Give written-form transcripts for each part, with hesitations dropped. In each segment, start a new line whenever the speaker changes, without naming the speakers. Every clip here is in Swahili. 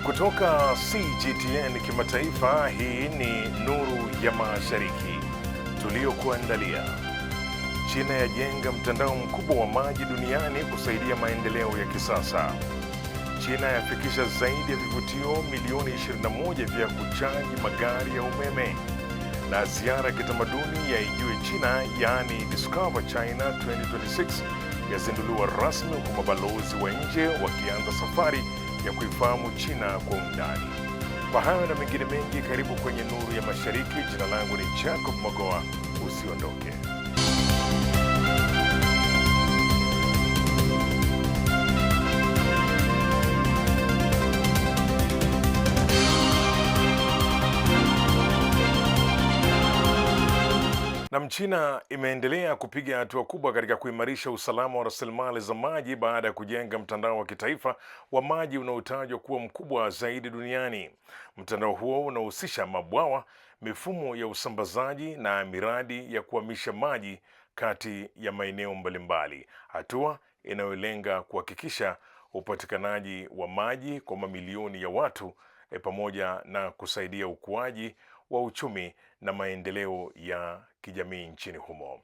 Kutoka CGTN Kimataifa, hii ni Nuru ya Mashariki tuliyokuandalia. China yajenga mtandao mkubwa wa maji duniani kusaidia maendeleo ya kisasa. China yafikisha zaidi ya vivutio milioni 21 vya kuchaji magari ya umeme. Na ziara ya kitamaduni ya Ijue China, yaani Discover China 2026, yazinduliwa rasmi, huku mabalozi wa nje wakianza safari ya kuifahamu China kwa undani. Kwa hayo na mengine mengi, karibu kwenye Nuru ya Mashariki. Jina langu ni Jacob Magoa, usiondoke. Na China imeendelea kupiga hatua kubwa katika kuimarisha usalama wa rasilimali za maji baada ya kujenga mtandao wa kitaifa wa maji unaotajwa kuwa mkubwa zaidi duniani. Mtandao huo unahusisha mabwawa, mifumo ya usambazaji na miradi ya kuhamisha maji kati ya maeneo mbalimbali, hatua inayolenga kuhakikisha upatikanaji wa maji kwa mamilioni ya watu pamoja na kusaidia ukuaji wa uchumi na maendeleo ya kijamii nchini humo.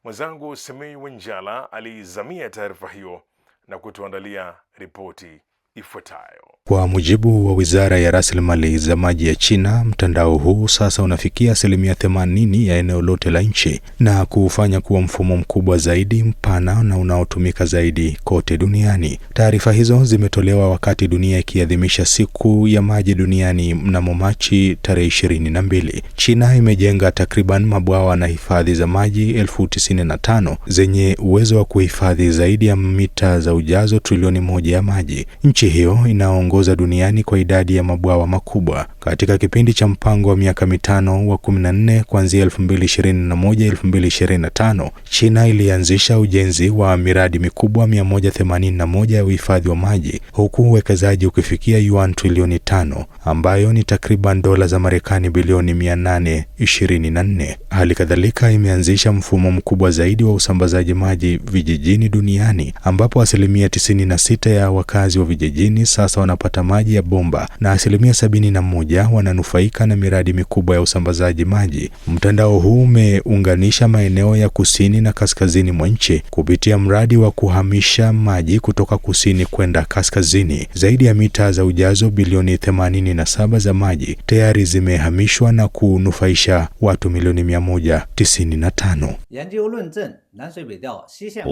Mwenzangu Semei Wenjala alizamia taarifa hiyo na kutuandalia ripoti ifuatayo.
Kwa mujibu wa Wizara ya Rasilimali za Maji ya China, mtandao huu sasa unafikia 80% ya eneo lote la nchi na kuufanya kuwa mfumo mkubwa zaidi, mpana na unaotumika zaidi kote duniani. Taarifa hizo zimetolewa wakati dunia ikiadhimisha siku ya maji duniani mnamo Machi tarehe 22. China imejenga takriban mabwawa na hifadhi za maji 1095 zenye uwezo wa kuhifadhi zaidi ya mita za ujazo trilioni 1 ya maji. Nchi hiyo inaongoza duniani kwa idadi ya mabwawa makubwa. Katika kipindi cha mpango wa miaka mitano wa 14 kuanzia 2021-2025, China ilianzisha ujenzi wa miradi mikubwa 181 ya uhifadhi wa maji, huku uwekezaji ukifikia yuan trilioni 5, ambayo ni takriban dola za Marekani bilioni 824. Hali kadhalika imeanzisha mfumo mkubwa zaidi wa usambazaji maji vijijini duniani, ambapo 96% ya wakazi wa vijijini sasa wanapata maji ya bomba na 71% wananufaika na miradi mikubwa ya usambazaji maji. Mtandao huu umeunganisha maeneo ya kusini na kaskazini mwa nchi kupitia mradi wa kuhamisha maji kutoka kusini kwenda kaskazini. Zaidi ya mita za ujazo bilioni 87 za maji tayari zimehamishwa na kunufaisha watu milioni 195.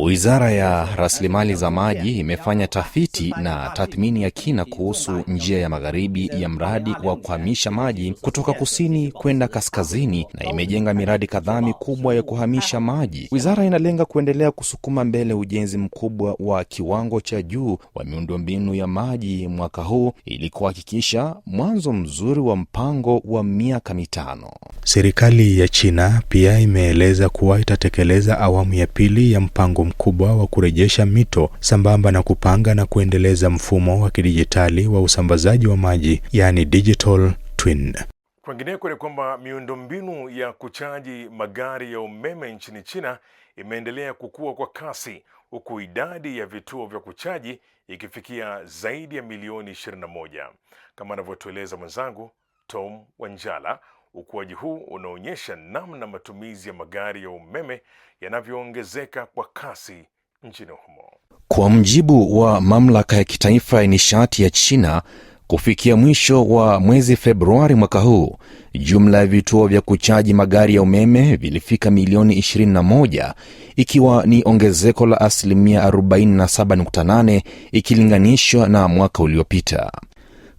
Wizara ya Rasilimali za Maji imefanya tafiti na tathmini ya kina kuhusu njia ya magharibi ya mradi wa kuhamisha maji kutoka kusini kwenda kaskazini, na imejenga miradi kadhaa mikubwa ya kuhamisha maji. Wizara inalenga kuendelea kusukuma mbele ujenzi mkubwa wa kiwango cha juu wa miundombinu ya maji mwaka huu ili kuhakikisha mwanzo mzuri wa mpango wa miaka mitano.
Serikali ya China pia imeeleza kuwa itatekeleza awamu ya pili ya mpango mkubwa wa kurejesha mito sambamba na kupanga na kuendeleza mfumo wa kidijitali wa usambazaji wa maji, yani digital twin.
Kwingineko ni kwamba miundombinu ya kuchaji magari ya umeme nchini China imeendelea kukua kwa kasi, huku idadi ya vituo vya kuchaji ikifikia zaidi ya milioni 21. Kama anavyotueleza mwenzangu Tom Wanjala, ukuaji huu unaonyesha namna matumizi ya magari ya umeme yanavyoongezeka kwa kasi nchini humo.
Kwa mjibu wa Mamlaka ya Kitaifa ya Nishati ya China, kufikia mwisho wa mwezi Februari mwaka huu, jumla ya vituo vya kuchaji magari ya umeme vilifika milioni 21, ikiwa ni ongezeko la 47.8% ikilinganishwa na mwaka uliopita.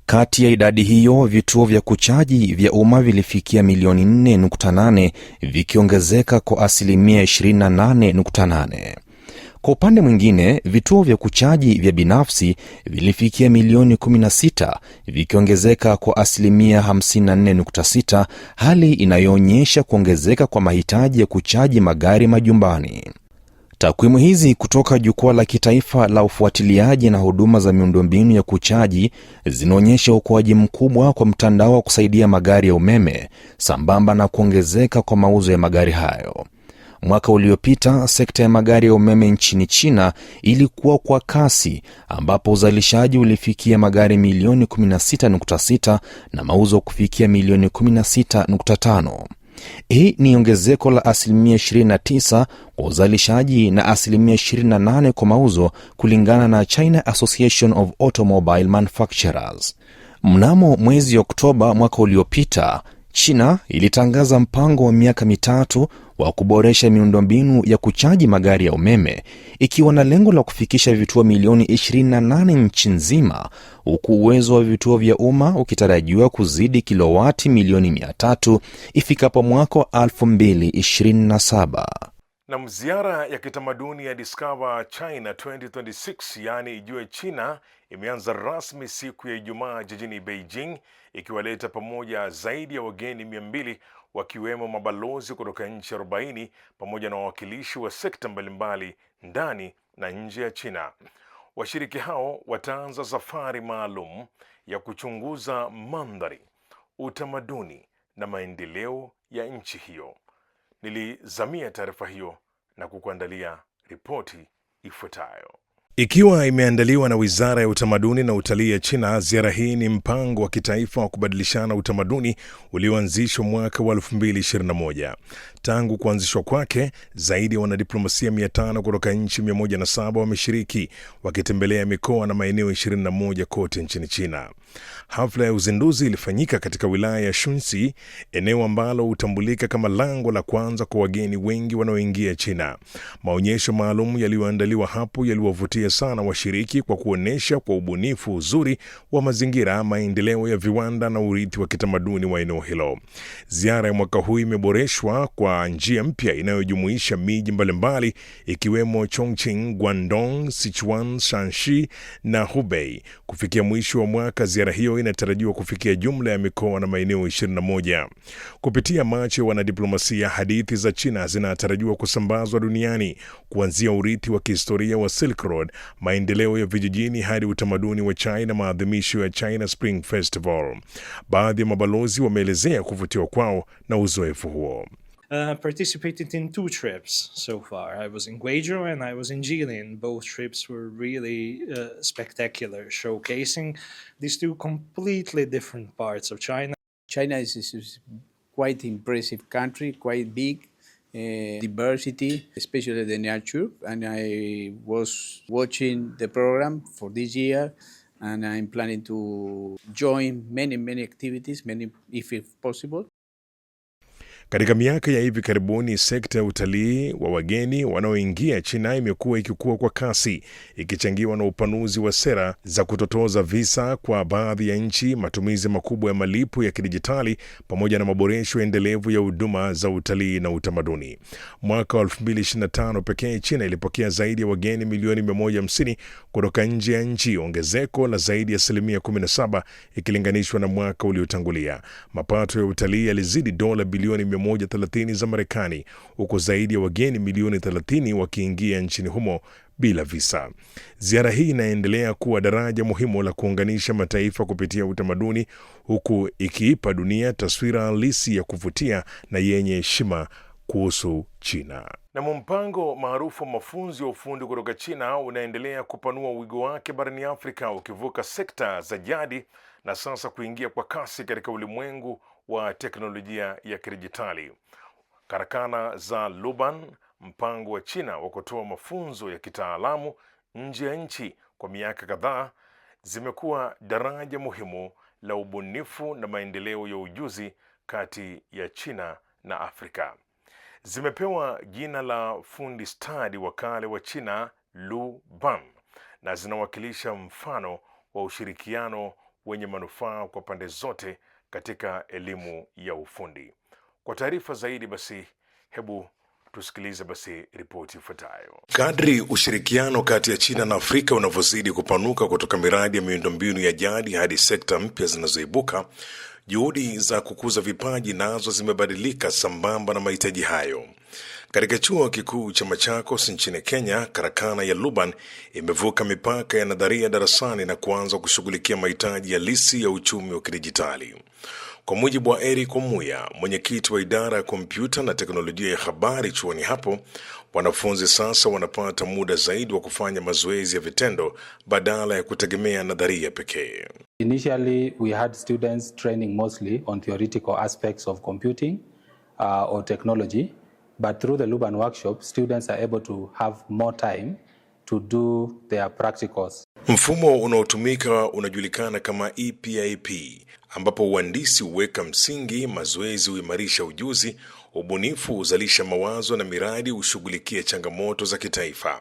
Kati ya idadi hiyo, vituo vya kuchaji vya umma vilifikia milioni 4.8, vikiongezeka kwa 28.8%. Kwa upande mwingine, vituo vya kuchaji vya binafsi vilifikia milioni 16, vikiongezeka kwa 54.6%, hali inayoonyesha kuongezeka kwa mahitaji ya kuchaji magari majumbani. Takwimu hizi kutoka Jukwaa la Kitaifa la Ufuatiliaji na Huduma za Miundombinu ya Kuchaji zinaonyesha ukuaji mkubwa kwa mtandao wa kusaidia magari ya umeme sambamba na kuongezeka kwa mauzo ya magari hayo. Mwaka uliopita sekta ya magari ya umeme nchini China ilikuwa kwa kasi, ambapo uzalishaji ulifikia magari milioni 16.6 na mauzo kufikia milioni 16.5. Hii ni ongezeko la asilimia 29 kwa uzalishaji na asilimia 28 kwa mauzo, kulingana na China Association of Automobile Manufacturers. Mnamo mwezi Oktoba mwaka uliopita, China ilitangaza mpango wa miaka mitatu wa kuboresha miundombinu ya kuchaji magari ya umeme, ikiwa na lengo la kufikisha vituo milioni 28 nchi nzima, huku uwezo wa vituo vya umma ukitarajiwa kuzidi kilowati milioni 300 ifikapo mwaka 2027.
Na ziara ya kitamaduni ya Discover China 2026, yaani Ijue China, imeanza rasmi siku ya Ijumaa jijini Beijing, ikiwaleta pamoja zaidi ya wageni 200 wakiwemo mabalozi kutoka nchi 40 pamoja na wawakilishi wa sekta mbalimbali ndani na nje ya China. Washiriki hao wataanza safari maalum ya kuchunguza mandhari, utamaduni na maendeleo ya nchi hiyo. Nilizamia taarifa hiyo na kukuandalia ripoti ifuatayo. Ikiwa imeandaliwa na Wizara ya Utamaduni na Utalii ya China, ziara hii ni mpango wa kitaifa wa kubadilishana utamaduni ulioanzishwa mwaka wa 2021. Tangu kuanzishwa kwake, zaidi ya wanadiplomasia 500 kutoka nchi 107 wameshiriki, wakitembelea mikoa na maeneo 21 kote nchini China. Hafla ya uzinduzi ilifanyika katika wilaya ya Shunxi, eneo ambalo hutambulika kama lango la kwanza kwa wageni wengi wanaoingia China. Maonyesho maalum yaliyoandaliwa hapo yaliwavutia sana washiriki kwa kuonesha kwa ubunifu uzuri wa mazingira, maendeleo ya viwanda na urithi wa kitamaduni wa eneo hilo. Ziara ya mwaka huu imeboreshwa kwa njia mpya inayojumuisha miji mbalimbali ikiwemo Chongqing, Guangdong, Sichuan, Shanxi na Hubei. Kufikia mwisho wa mwaka, ziara hiyo inatarajiwa kufikia jumla ya mikoa na maeneo 21. Kupitia macho ya wanadiplomasia, hadithi za China zinatarajiwa kusambazwa duniani, kuanzia urithi wa kihistoria wa Silk Road, maendeleo ya vijijini hadi utamaduni wa China na maadhimisho ya China Spring Festival. Baadhi ya mabalozi wameelezea kuvutiwa kwao na uzoefu huo.
Participated in 2 trips so far. I was in Guizhou and I was in Jilin. Both trips were really spectacular, showcasing these 2 completely different parts of China.
China is quite impressive country, quite big, diversity, especially the nature. And I was watching the program for this year, and I'm planning to join many activities, if possible.
Katika miaka ya hivi karibuni, sekta ya utalii wa wageni wanaoingia China imekuwa ikikua kwa kasi, ikichangiwa na upanuzi wa sera za kutotoza visa kwa baadhi ya nchi, matumizi makubwa ya malipo ya kidijitali, pamoja na maboresho endelevu ya huduma za utalii na utamaduni. Mwaka wa 2025 pekee, China ilipokea zaidi ya wageni milioni 150 kutoka nje ya nchi, ongezeko la zaidi ya 17% ikilinganishwa na mwaka uliotangulia. Mapato ya utalii yalizidi dola bilioni 130 za Marekani, huko zaidi ya wageni milioni 30 wakiingia nchini humo bila visa. Ziara hii inaendelea kuwa daraja muhimu la kuunganisha mataifa kupitia utamaduni, huku ikiipa dunia taswira halisi ya kuvutia na yenye heshima kuhusu China. Na mpango maarufu wa mafunzo ya ufundi kutoka China unaendelea kupanua wigo wake barani Afrika, ukivuka sekta za jadi na sasa kuingia kwa kasi katika ulimwengu wa teknolojia ya kidijitali. Karakana za Luban, mpango wa China wa kutoa mafunzo ya kitaalamu nje ya nchi kwa miaka kadhaa, zimekuwa daraja muhimu la ubunifu na maendeleo ya ujuzi kati ya China na Afrika. Zimepewa jina la fundi stadi wa kale wa China, Luban, na zinawakilisha mfano wa ushirikiano wenye manufaa kwa pande zote katika elimu ya ufundi. Kwa taarifa zaidi basi, hebu tusikilize basi ripoti ifuatayo. Kadri ushirikiano kati ya China na Afrika unavyozidi kupanuka kutoka miradi ya miundombinu ya jadi hadi sekta mpya zinazoibuka, juhudi za kukuza vipaji nazo zimebadilika sambamba na mahitaji hayo. Katika chuo kikuu cha Machakos nchini Kenya, karakana ya Luban imevuka mipaka ya nadharia darasani na kuanza kushughulikia mahitaji halisi ya uchumi wa kidijitali. Kwa mujibu wa Eric Omuya, mwenyekiti wa idara ya kompyuta na teknolojia ya habari chuoni hapo, wanafunzi sasa wanapata muda zaidi wa kufanya mazoezi ya vitendo badala ya kutegemea nadharia pekee.
Initially, we had students training mostly on theoretical aspects of computing or technology, but through the Luban workshop, students are able to have more time to do their practicals.
Mfumo unaotumika unajulikana kama EPIP, ambapo uhandisi huweka msingi, mazoezi huimarisha ujuzi, ubunifu huzalisha mawazo na miradi hushughulikia changamoto za kitaifa.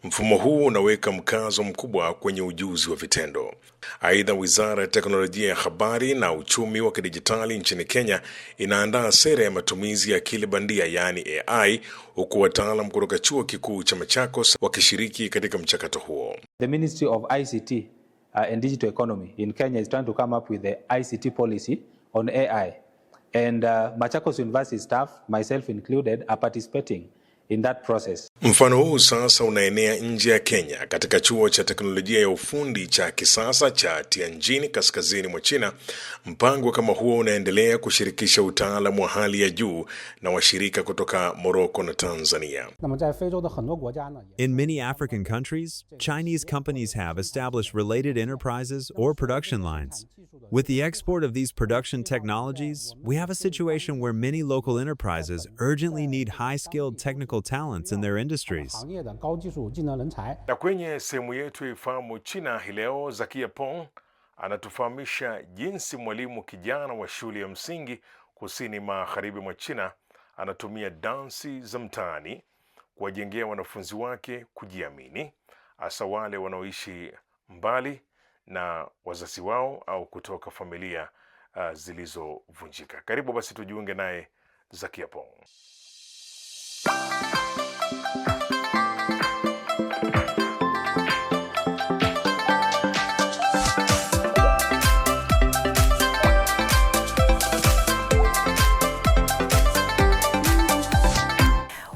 Mfumo huu unaweka mkazo mkubwa kwenye ujuzi wa vitendo. Aidha, Wizara ya Teknolojia ya Habari na Uchumi wa Kidijitali nchini Kenya inaandaa sera ya matumizi ya akili bandia yaani AI, huku wataalam kutoka Chuo Kikuu cha Machakos wakishiriki katika mchakato huo.
The Ministry of ICT and Digital Economy in Kenya is trying to come up with the ICT policy on AI. And Machakos University staff, myself included, are participating in that process.
Mfano huu sasa unaenea nje ya Kenya katika chuo cha teknolojia ya ufundi cha kisasa cha Tianjin kaskazini mwa China. Mpango kama huo unaendelea kushirikisha utaalamu wa hali ya juu na washirika kutoka Morocco na Tanzania.
In many African countries, Chinese companies have established related enterprises or production lines. With the export of these production technologies, we have a situation where many local enterprises urgently need high-skilled technical talents in their industries.
Na kwenye sehemu yetu ifahamu China hii leo, Zakia Pong anatufahamisha jinsi mwalimu kijana wa shule ya msingi kusini magharibi mwa China anatumia dansi za mtaani kuwajengea wanafunzi wake kujiamini, hasa wale wanaoishi mbali na wazazi wao au kutoka familia zilizovunjika. Karibu basi tujiunge naye Zakia Pong.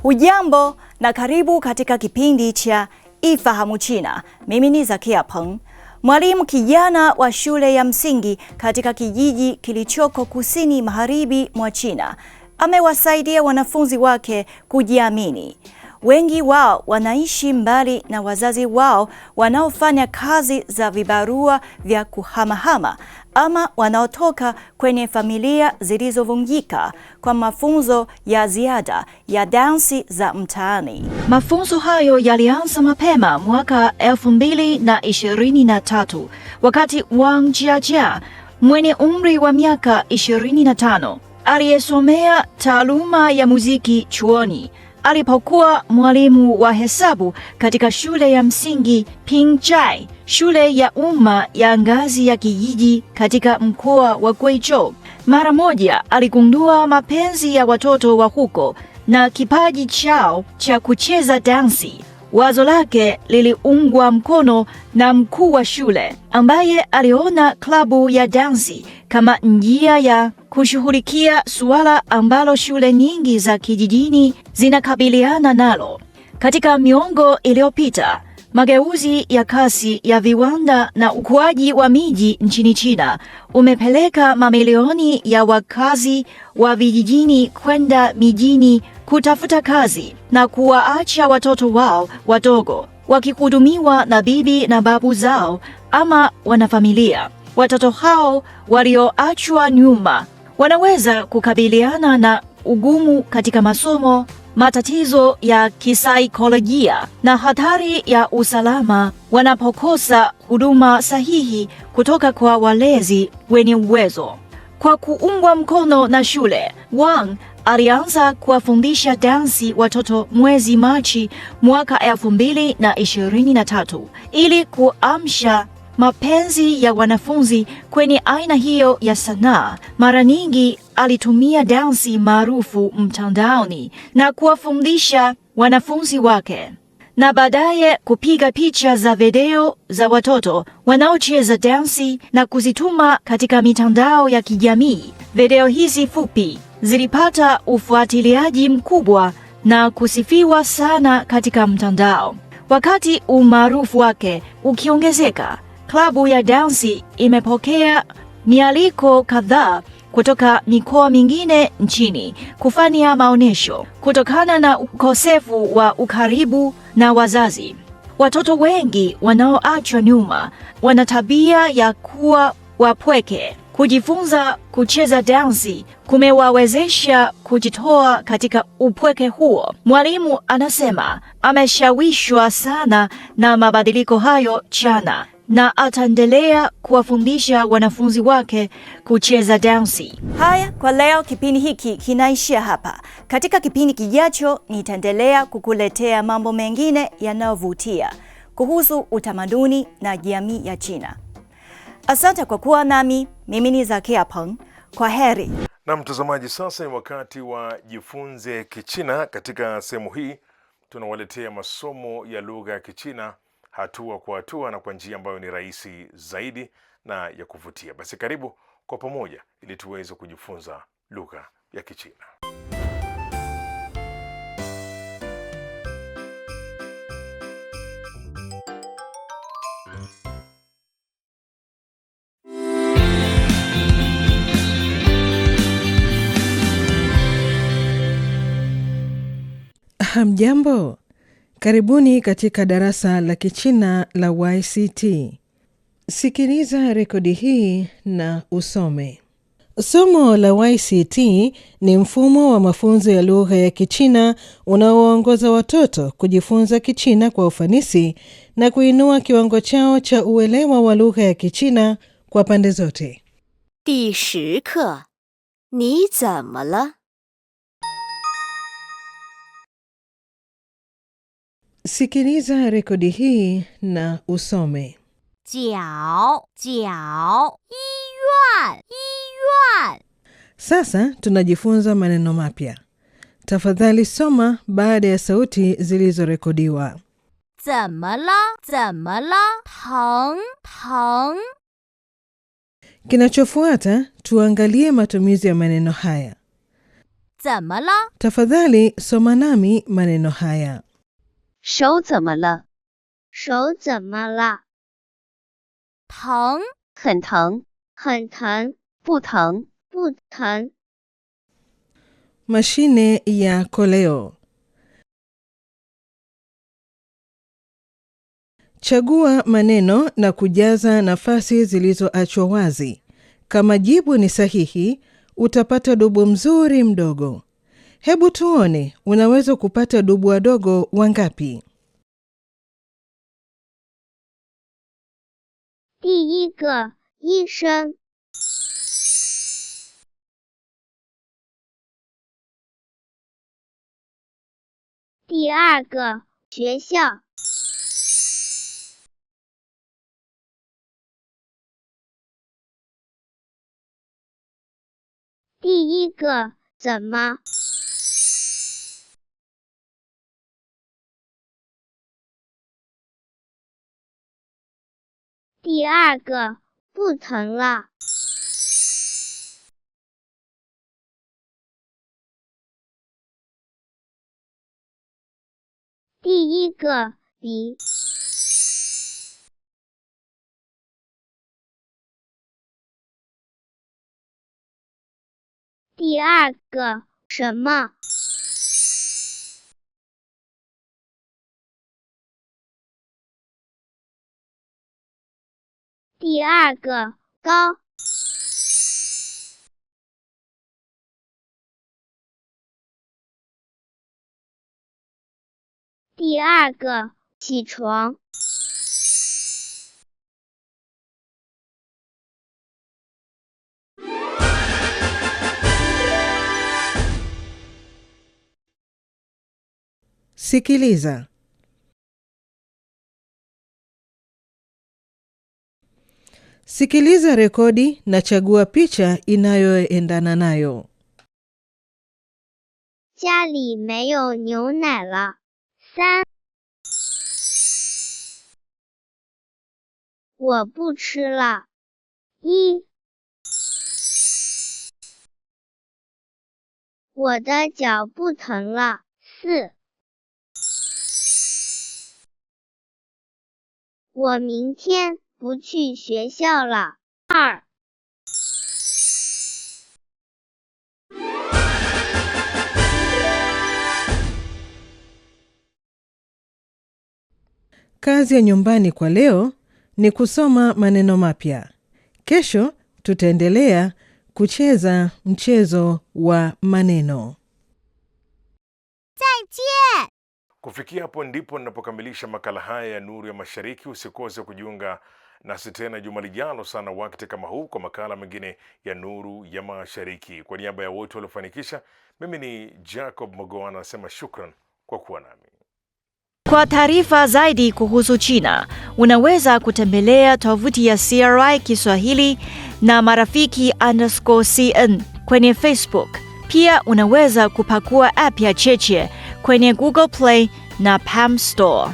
Ujambo na karibu katika kipindi cha Ifahamu China. Mimi ni Zakia Peng. Mwalimu kijana wa shule ya msingi katika kijiji kilichoko kusini magharibi mwa China amewasaidia wanafunzi wake kujiamini. Wengi wao wanaishi mbali na wazazi wao wanaofanya kazi za vibarua vya kuhamahama ama wanaotoka kwenye familia zilizovunjika kwa mafunzo ya ziada ya dansi za mtaani. Mafunzo hayo yalianza mapema mwaka 2023 wakati Wang Jiajia mwenye umri wa miaka 25 aliyesomea taaluma ya muziki chuoni alipokuwa mwalimu wa hesabu katika shule ya msingi Pingjai, shule ya umma ya ngazi ya kijiji katika mkoa wa Guizhou. Mara moja aligundua mapenzi ya watoto wa huko na kipaji chao cha kucheza dansi. Wazo lake liliungwa mkono na mkuu wa shule ambaye aliona klabu ya dansi kama njia ya kushughulikia suala ambalo shule nyingi za kijijini zinakabiliana nalo. Katika miongo iliyopita, mageuzi ya kasi ya viwanda na ukuaji wa miji nchini China umepeleka mamilioni ya wakazi wa vijijini kwenda mijini kutafuta kazi na kuwaacha watoto wao wadogo wakihudumiwa na bibi na babu zao ama wanafamilia. Watoto hao walioachwa nyuma wanaweza kukabiliana na ugumu katika masomo, matatizo ya kisaikolojia na hatari ya usalama wanapokosa huduma sahihi kutoka kwa walezi wenye uwezo. Kwa kuungwa mkono na shule, Wang alianza kuwafundisha dansi watoto mwezi Machi mwaka 2023 ili kuamsha mapenzi ya wanafunzi kwenye aina hiyo ya sanaa. Mara nyingi alitumia dansi maarufu mtandaoni na kuwafundisha wanafunzi wake, na baadaye kupiga picha za video za watoto wanaocheza dansi na kuzituma katika mitandao ya kijamii. Video hizi fupi zilipata ufuatiliaji mkubwa na kusifiwa sana katika mtandao. Wakati umaarufu wake ukiongezeka, klabu ya dansi imepokea mialiko kadhaa kutoka mikoa mingine nchini kufanya maonyesho kutokana na ukosefu wa ukaribu na wazazi. Watoto wengi wanaoachwa nyuma wana tabia ya kuwa wapweke. Kujifunza kucheza dansi kumewawezesha kujitoa katika upweke huo. Mwalimu anasema ameshawishwa sana na mabadiliko hayo chana na ataendelea kuwafundisha wanafunzi wake kucheza dansi.
Haya, kwa leo kipindi hiki kinaishia hapa. Katika kipindi kijacho nitaendelea kukuletea mambo mengine yanayovutia kuhusu utamaduni na jamii ya China. Asante kwa kuwa nami. Mimi ni Zakia Peng. Kwa heri.
Na mtazamaji, sasa ni wakati wa Jifunze Kichina. Katika sehemu hii tunawaletea masomo ya lugha ya Kichina hatua kwa hatua na kwa njia ambayo ni rahisi zaidi na ya kuvutia. Basi karibu kwa pamoja ili tuweze kujifunza lugha ya Kichina.
Hamjambo, karibuni katika darasa la Kichina la YCT. Sikiliza rekodi hii na usome. Somo la YCT ni mfumo wa mafunzo ya lugha ya Kichina unaoongoza watoto kujifunza Kichina kwa ufanisi na kuinua kiwango chao cha uelewa wa lugha ya Kichina kwa pande zote.
第10课，你怎么了？
Sikiliza rekodi hii na usome.
脚，医院。
Sasa tunajifunza maneno mapya. Tafadhali soma baada ya sauti zilizorekodiwa.
怎么了？疼。
Kinachofuata tuangalie matumizi ya maneno haya.
怎么了？
Tafadhali soma nami maneno haya.
手怎么了？
手怎么了？
疼，
很疼，
不疼。
不疼。
Mashine ya koleo. Chagua maneno na kujaza nafasi zilizoachwa wazi. Kama jibu ni sahihi, utapata dubu mzuri mdogo. Hebu tuone unaweza kupata dubu wadogo wangapi.
第一个，医生。 第二个，学校。 第一个，怎么？ 第二个，不疼了。 第一个，比。 第二个，什么？ 第二个，高。 第二个，起床。
Sikiliza. Sikiliza rekodi na chagua picha inayoendana nayo.
家里没有牛奶了。3， 我不吃了。1， 我的脚不疼了。4， 我明天不去学校了。2，
Kazi ya nyumbani kwa leo ni kusoma maneno mapya. Kesho tutaendelea kucheza mchezo wa maneno.
Kufikia hapo ndipo ninapokamilisha makala haya ya Nuru ya Mashariki. Usikose kujiunga nasi tena juma lijalo sana wakati kama huu kwa makala mengine ya Nuru ya Mashariki. Kwa niaba ya wote waliofanikisha, mimi ni Jacob Mogoa nasema shukran kwa kuwa nami.
Kwa taarifa zaidi kuhusu China, unaweza kutembelea tovuti ya CRI Kiswahili na marafiki_CN kwenye Facebook. Pia unaweza kupakua app ya Cheche kwenye Google Play na Palm Store.